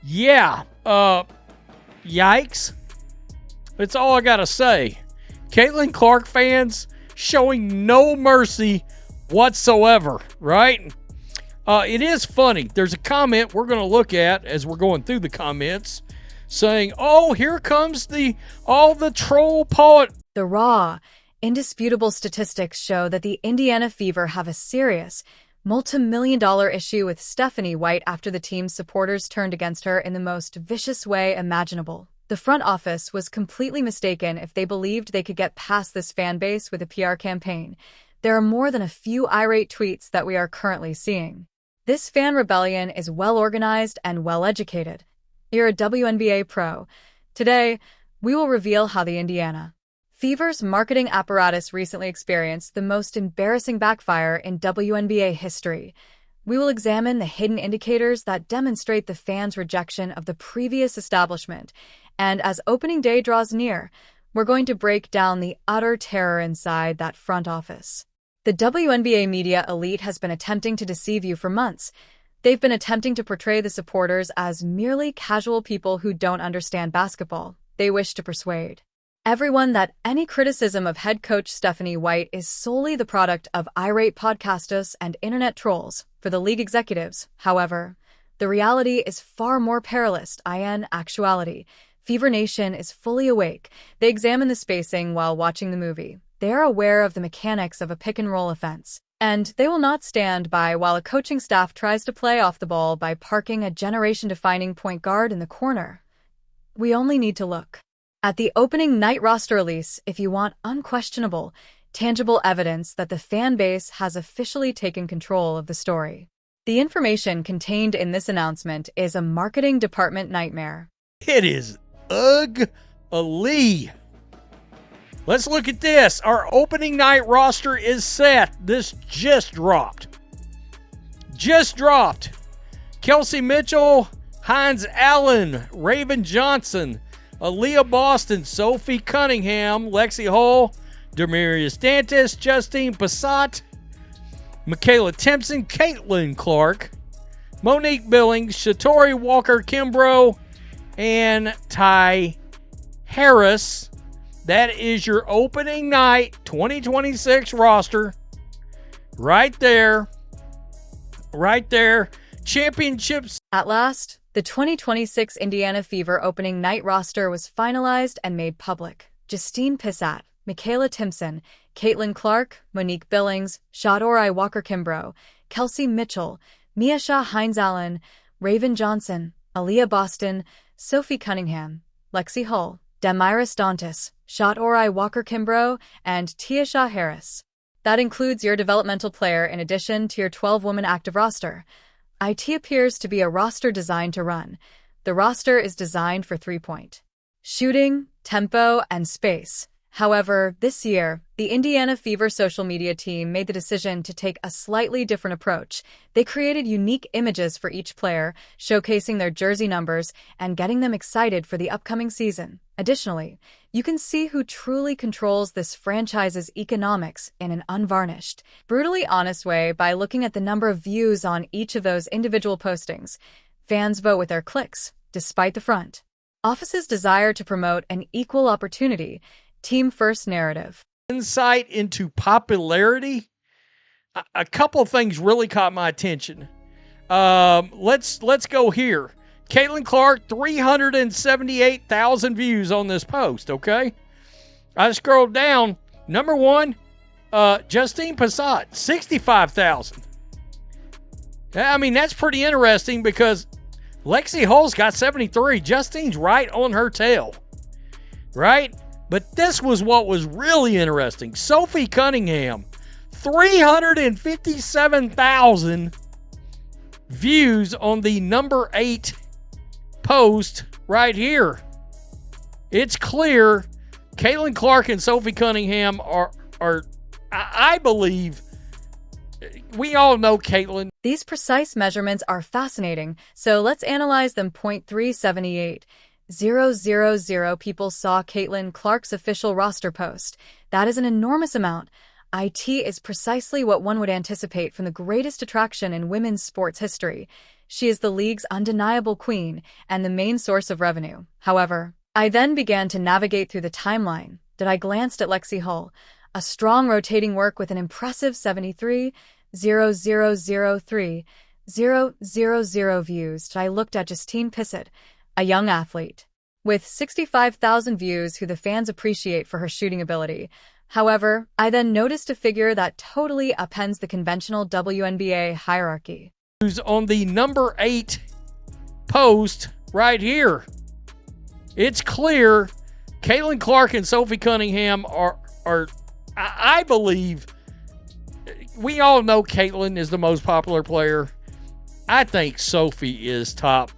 Yeah, yikes. That's all I gotta say. Caitlin Clark fans showing no mercy whatsoever, right? It is funny. There's a comment we're going to look at as we're going through the comments saying, oh, here comes all the troll poet. The raw, indisputable statistics show that the Indiana Fever have a serious, multi-million-dollar issue with Stephanie White after the team's supporters turned against her in the most vicious way imaginable. The front office was completely mistaken if they believed they could get past this fan base with a PR campaign. There are more than a few irate tweets that we are currently seeing. This fan rebellion is well-organized and well-educated. You're a WNBA pro. Today, we will reveal how the Indiana Fever's marketing apparatus recently experienced the most embarrassing backfire in WNBA history. We will examine the hidden indicators that demonstrate the fans' rejection of the previous establishment, and as opening day draws near, we're going to break down the utter terror inside that front office. The WNBA media elite has been attempting to deceive you for months. They've been attempting to portray the supporters as merely casual people who don't understand basketball. They wish to persuade everyone that any criticism of head coach Stephanie White is solely the product of irate podcasters and internet trolls. For the league executives, however, the reality is far more perilous. In actuality, Fever Nation is fully awake. They examine the spacing while watching the movie. They are aware of the mechanics of a pick-and-roll offense, and they will not stand by while a coaching staff tries to play off the ball by parking a generation-defining point guard in the corner. We only need to look at the opening night roster release if you want unquestionable, tangible evidence that the fan base has officially taken control of the story. The information contained in this announcement is a marketing department nightmare. It is ugly. Let's look at this. Our opening night roster is set. This just dropped. Kelsey Mitchell, Hines Allen, Raven Johnson, Aaliyah Boston, Sophie Cunningham, Lexi Hull, Demarius Dantas, Justine Passat, Michaela Timpson, Caitlin Clark, Monique Billings, Shatori Walker-Kimbrough, and Ty Harris. That is your opening night 2026 roster. Right there. Championships. At last, the 2026 Indiana Fever opening night roster was finalized and made public. Justine Passat, Michaela Timpson, Caitlin Clark, Monique Billings, Shatori Walker-Kimbrough, Kelsey Mitchell, Miasha Hines Allen, Raven Johnson, Aaliyah Boston, Sophie Cunningham, Lexi Hull, Demarius Dantas, Shatori Walker-Kimbrough, and Tiasha Harris. That includes your developmental player in addition to your 12-woman active roster. IT appears to be a roster designed to run. The roster is designed for three-point shooting, tempo, and space. However, this year, the Indiana Fever social media team made the decision to take a slightly different approach. They created unique images for each player, showcasing their jersey numbers and getting them excited for the upcoming season. Additionally, you can see who truly controls this franchise's economics in an unvarnished, brutally honest way by looking at the number of views on each of those individual postings. Fans vote with their clicks, despite the front office's desire to promote an equal opportunity, team-first narrative. Insight into popularity. A couple of things really caught my attention. Let's go here. Caitlin Clark, 378,000 views on this post, okay? I scrolled down. Number one, Justine Passat, 65,000. I mean, that's pretty interesting because Lexi Hull's got 73. Justine's right on her tail, right? But this was what was really interesting. Sophie Cunningham, 357,000 views on the number 8 post right here. It's clear Caitlin Clark and Sophie Cunningham are I believe, we all know Caitlin. These precise measurements are fascinating, so let's analyze them. 378,000 people saw Caitlin Clark's official roster post. That is an enormous amount. IT is precisely what one would anticipate from the greatest attraction in women's sports history. She is the league's undeniable queen and the main source of revenue. However, I then began to navigate through the timeline. I glanced at Lexi Hull, a strong rotating work with an impressive 73,000,000 views. I looked at Justine Pissett, a young athlete, with 65,000 views who the fans appreciate for her shooting ability. However, I then noticed a figure that totally upends the conventional WNBA hierarchy. Who's on the number 8 post right here. It's clear Caitlin Clark and Sophie Cunningham are I believe, we all know Caitlin is the most popular player. I think Sophie is top,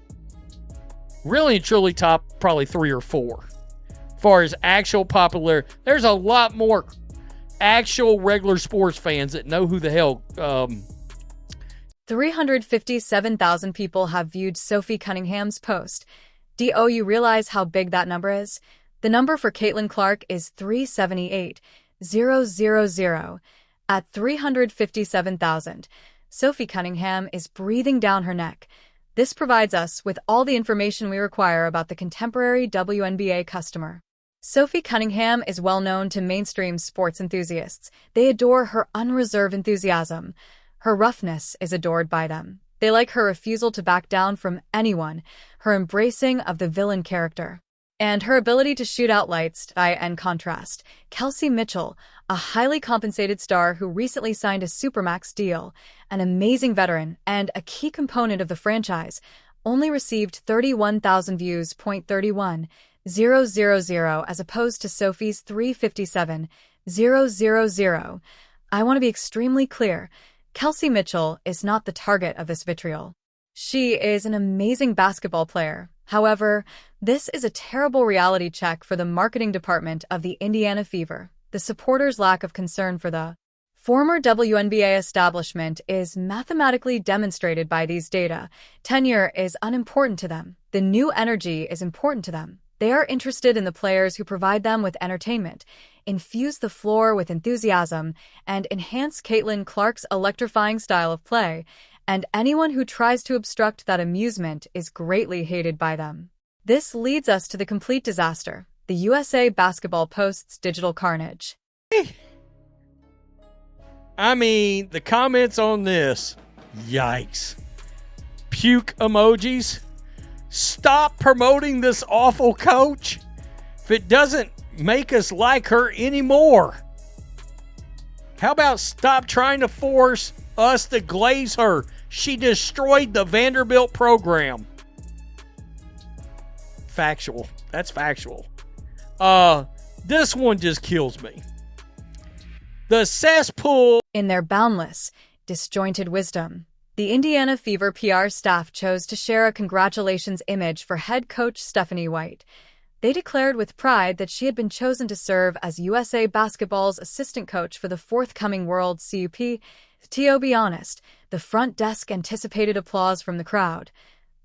really and truly top, probably 3 or 4. As far as actual popularity, there's a lot more actual regular sports fans that know who the hell. 357,000 people have viewed Sophie Cunningham's post. Do you realize how big that number is? The number for Caitlin Clark is 378,000. At 357,000, Sophie Cunningham is breathing down her neck. This provides us with all the information we require about the contemporary WNBA customer. Sophie Cunningham is well known to mainstream sports enthusiasts. They adore her unreserved enthusiasm. Her roughness is adored by them. They like her refusal to back down from anyone, her embracing of the villain character, and her ability to shoot out lights. In contrast, Kelsey Mitchell, a highly compensated star who recently signed a Supermax deal, an amazing veteran and a key component of the franchise, only received 31,000 views. 31,000 as opposed to Sophie's 357,000. I want to be extremely clear. Kelsey Mitchell is not the target of this vitriol. She is an amazing basketball player. However, this is a terrible reality check for the marketing department of the Indiana Fever. The supporters' lack of concern for the former WNBA establishment is mathematically demonstrated by these data. Tenure is unimportant to them. The new energy is important to them. They are interested in the players who provide them with entertainment, infuse the floor with enthusiasm, and enhance Caitlin Clark's electrifying style of play, and anyone who tries to obstruct that amusement is greatly hated by them. This leads us to the complete disaster, the USA Basketball Post's digital carnage. I mean, the comments on this, yikes. Puke emojis. Stop promoting this awful coach if it doesn't make us like her anymore. How about stop trying to force us to glaze her? She destroyed the Vanderbilt program. Factual. That's factual. This one just kills me. The cesspool. In their boundless, disjointed wisdom, the Indiana Fever PR staff chose to share a congratulations image for head coach Stephanie White. They declared with pride that she had been chosen to serve as USA Basketball's assistant coach for the forthcoming World Cup. To be honest, the front desk anticipated applause from the crowd.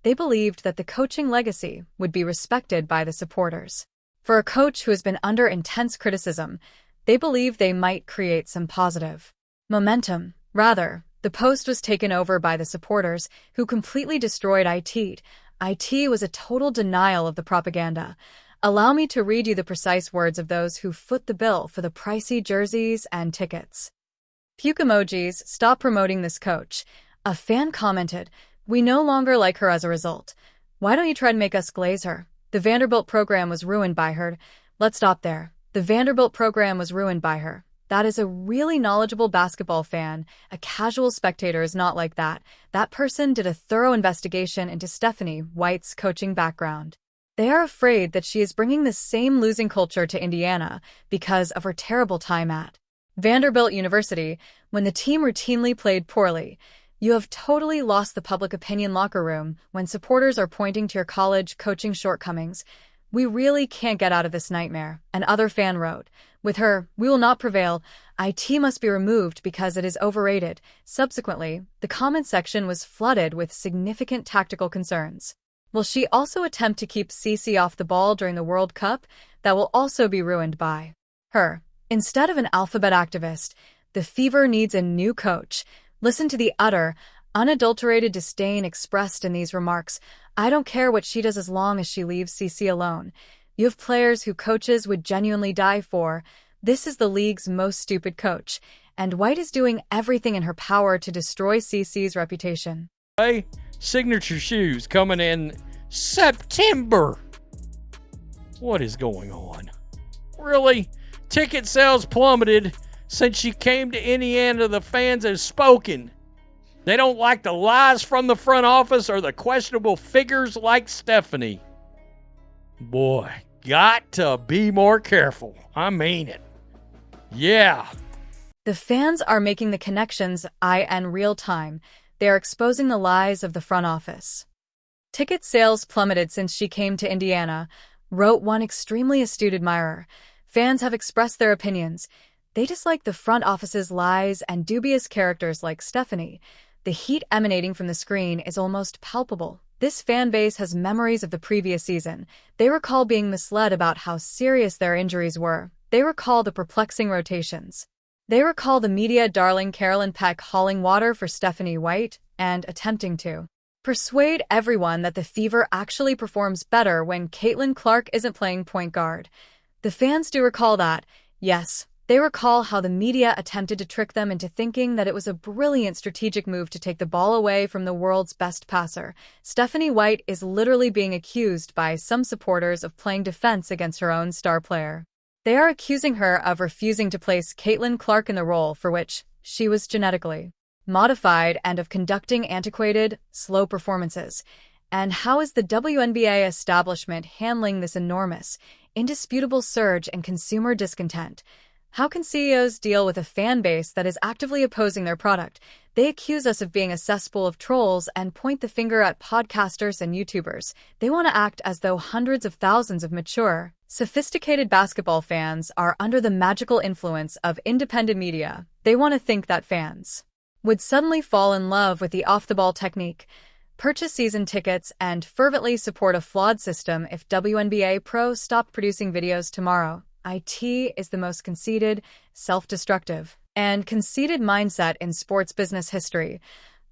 They believed that the coaching legacy would be respected by the supporters. For a coach who has been under intense criticism, they believed they might create some positive momentum. Rather, the post was taken over by the supporters, who completely destroyed it. It was a total denial of the propaganda. Allow me to read you the precise words of those who foot the bill for the pricey jerseys and tickets. Puke emojis, stop promoting this coach. A fan commented, we no longer like her as a result. Why don't you try to make us glaze her? The Vanderbilt program was ruined by her. Let's stop there. The Vanderbilt program was ruined by her. That is a really knowledgeable basketball fan. A casual spectator is not like that. That person did a thorough investigation into Stephanie White's coaching background. They are afraid that she is bringing the same losing culture to Indiana because of her terrible time at Vanderbilt University when the team routinely played poorly. You have totally lost the public opinion locker room when supporters are pointing to your college coaching shortcomings. We really can't get out of this nightmare, another fan wrote. With her, we will not prevail. IT must be removed because it is overrated. Subsequently, the comment section was flooded with significant tactical concerns. Will she also attempt to keep CC off the ball during the World Cup? That will also be ruined by her. Instead of an alphabet activist, the Fever needs a new coach. Listen to the utter, unadulterated disdain expressed in these remarks. I don't care what she does as long as she leaves CC alone. You have players who coaches would genuinely die for. This is the league's most stupid coach, and White is doing everything in her power to destroy CC's reputation. Hey, signature shoes coming in September. What is going on? Really? Ticket sales plummeted since she came to Indiana. The fans have spoken. They don't like the lies from the front office or the questionable figures like Stephanie. Boy, got to be more careful. I mean it. Yeah. The fans are making the connections in real time. They are exposing the lies of the front office. Ticket sales plummeted since she came to Indiana, wrote one extremely astute admirer. Fans have expressed their opinions. They dislike the front office's lies and dubious characters like Stephanie. The heat emanating from the screen is almost palpable. This fan base has memories of the previous season. They recall being misled about how serious their injuries were. They recall the perplexing rotations. They recall the media darling Carolyn Peck hauling water for Stephanie White and attempting to persuade everyone that the Fever actually performs better when Caitlin Clark isn't playing point guard. The fans do recall that, yes. They recall how the media attempted to trick them into thinking that it was a brilliant strategic move to take the ball away from the world's best passer. Stephanie White is literally being accused by some supporters of playing defense against her own star player. They are accusing her of refusing to place Caitlin Clark in the role for which she was genetically modified and of conducting antiquated, slow performances. And how is the WNBA establishment handling this enormous, indisputable surge in consumer discontent? How can CEOs deal with a fan base that is actively opposing their product? They accuse us of being a cesspool of trolls and point the finger at podcasters and YouTubers. They want to act as though hundreds of thousands of mature, sophisticated basketball fans are under the magical influence of independent media. They want to think that fans would suddenly fall in love with the off-the-ball technique, purchase season tickets, and fervently support a flawed system if WNBA pros stopped producing videos tomorrow. IT is the most conceited, self-destructive, and conceited mindset in sports business history.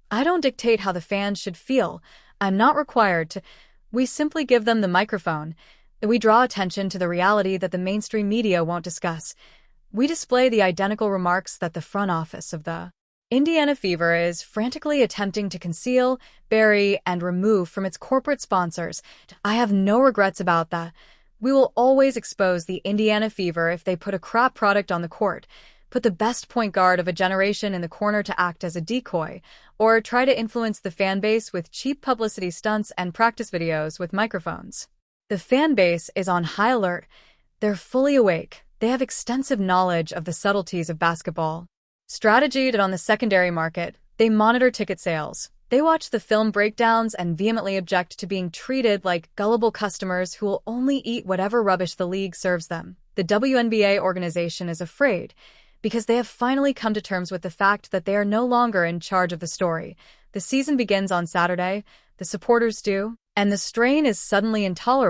I don't dictate how the fans should feel. I'm not required to. We simply give them the microphone. We draw attention to the reality that the mainstream media won't discuss. We display the identical remarks that the front office of the Indiana Fever is frantically attempting to conceal, bury, and remove from its corporate sponsors. I have no regrets about that. We will always expose the Indiana Fever if they put a crap product on the court, put the best point guard of a generation in the corner to act as a decoy, or try to influence the fan base with cheap publicity stunts and practice videos with microphones. The fan base is on high alert. They're fully awake. They have extensive knowledge of the subtleties of basketball. Strategied on the secondary market, they monitor ticket sales. They watch the film breakdowns and vehemently object to being treated like gullible customers who will only eat whatever rubbish the league serves them. The WNBA organization is afraid because they have finally come to terms with the fact that they are no longer in charge of the story. The season begins on Saturday, the supporters do, and the strain is suddenly intolerable.